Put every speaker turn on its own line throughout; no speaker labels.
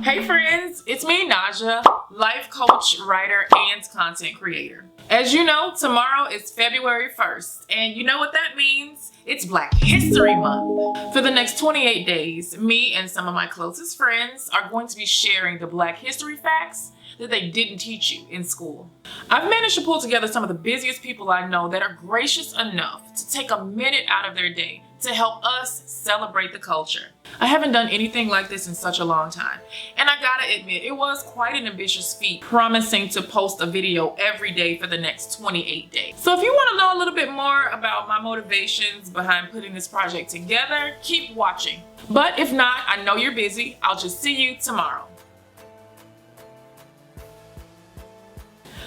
Hey friends, it's me Naja, life coach, writer, and content creator. As you know, tomorrow is February 1st, and you know what that means? It's Black History Month. For the next 28 days, me and some of my closest friends are going to be sharing the Black history facts that they didn't teach you in school. I've managed to pull together some of the busiest people I know that are gracious enough to take a minute out of their day to help us celebrate the culture. I haven't done anything like this in such a long time, and I gotta admit, it was quite an ambitious feat, promising to post a video every day for the next 28 days. So if you want to know a little bit more about my motivations behind putting this project together, keep watching. But if not, I know you're busy. I'll just see you tomorrow.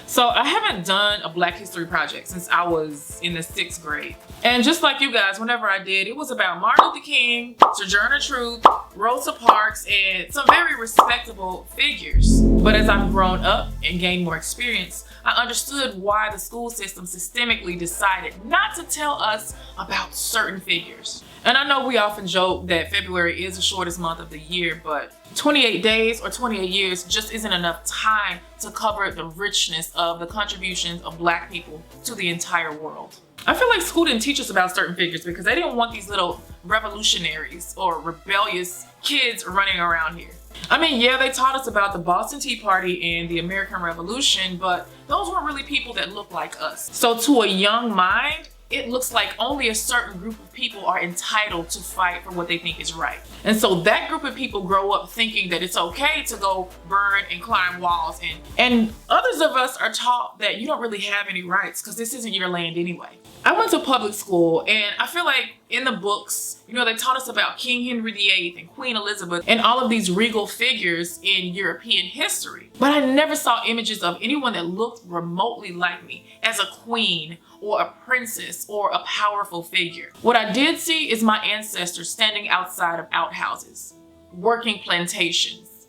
So I haven't done a Black history project since I was in the 6th grade. And just like you guys, whenever I did, it was about Martin Luther King, Sojourner Truth, Rosa Parks, and some very respectable figures. But as I've grown up and gained more experience, I understood why the school system systemically decided not to tell us about certain figures. And I know we often joke that February is the shortest month of the year, but 28 days or 28 years just isn't enough time to cover the richness of the contributions of Black people to the entire world. I feel like school didn't teach us about certain figures because they didn't want these little revolutionaries or rebellious kids running around here. I mean, yeah, they taught us about the Boston Tea Party and the American Revolution, but those weren't really people that looked like us. So to a young mind, it looks like only a certain group of people are entitled to fight for what they think is right. And so that group of people grow up thinking that it's okay to go burn and climb walls, and others of us are taught that you don't really have any rights because this isn't your land anyway. I went to public school, and I feel like in the books, you know, they taught us about King Henry VIII and Queen Elizabeth and all of these regal figures in European history. But I never saw images of anyone that looked remotely like me as a queen or a princess or a powerful figure. What I did see is my ancestors standing outside of outhouses, working plantations,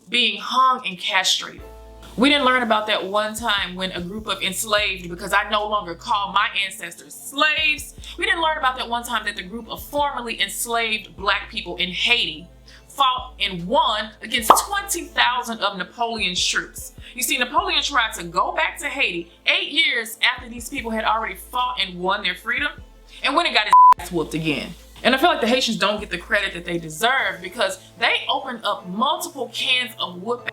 being hung and castrated. We didn't learn about that one time when a group of enslaved, because I no longer call my ancestors slaves, we didn't learn about that one time that the group of formerly enslaved Black people in Haiti fought and won against 20,000 of Napoleon's troops. You see, Napoleon tried to go back to Haiti 8 years after these people had already fought and won their freedom, and went and got his ass whooped again. And I feel like the Haitians don't get the credit that they deserve because they opened up multiple cans of whoop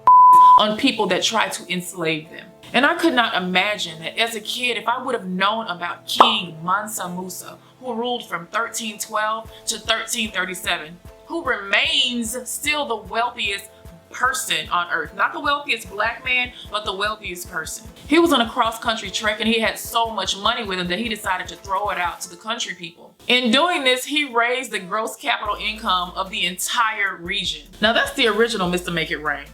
on people that tried to enslave them. And I could not imagine that as a kid, if I would have known about King Mansa Musa, who ruled from 1312 to 1337, who remains still the wealthiest person on earth. Not the wealthiest Black man, but the wealthiest person. He was on a cross-country trek and he had so much money with him that he decided to throw it out to the country people. In doing this, he raised the gross capital income of the entire region. Now that's the original Mr. Make It Rain.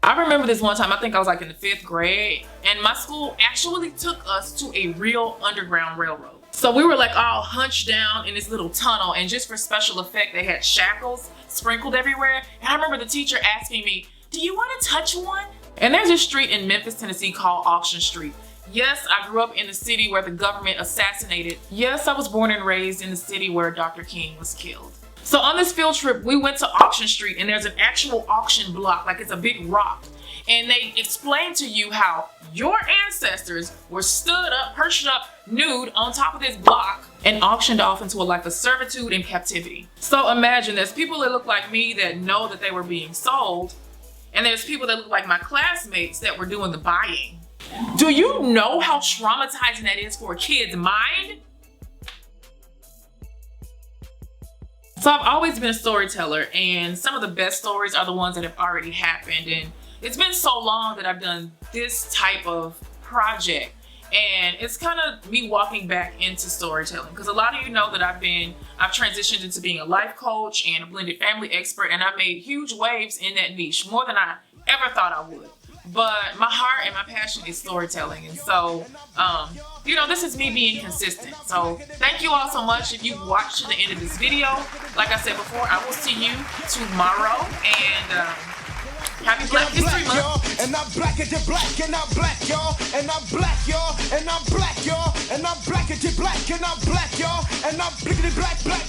I remember this one time, I think I was like in the 5th grade, and my school actually took us to a real underground railroad. So we were like all hunched down in this little tunnel, and just for special effect, they had shackles sprinkled everywhere. And I remember the teacher asking me, "Do you want to touch one?" And there's a street in Memphis, Tennessee called Auction Street. Yes, I grew up in the city where the government assassinated. Yes, I was born and raised in the city where Dr. King was killed. So on this field trip, we went to Auction Street, and there's an actual auction block, like it's a big rock. And they explain to you how your ancestors were stood up, perched up, nude on top of this block and auctioned off into a life of servitude and captivity. So imagine there's people that look like me that know that they were being sold, and there's people that look like my classmates that were doing the buying. Do you know how traumatizing that is for a kid's mind? So I've always been a storyteller, and some of the best stories are the ones that have already happened. And it's been so long that I've done this type of project, and it's kind of me walking back into storytelling, because a lot of you know that I've transitioned into being a life coach and a blended family expert, and I've made huge waves in that niche, more than I ever thought I would. But my heart and my passion is storytelling, and so you know, this is me being consistent. So thank you all so much if you watched to the end of this video. Like I said before, I will see you tomorrow, and happy Black History Month.
And I'm black as you're black, and I'm black, y'all. And I'm black, y'all. And I'm black, y'all. And I'm black as you're black, and I'm black, y'all. And I'm black, black.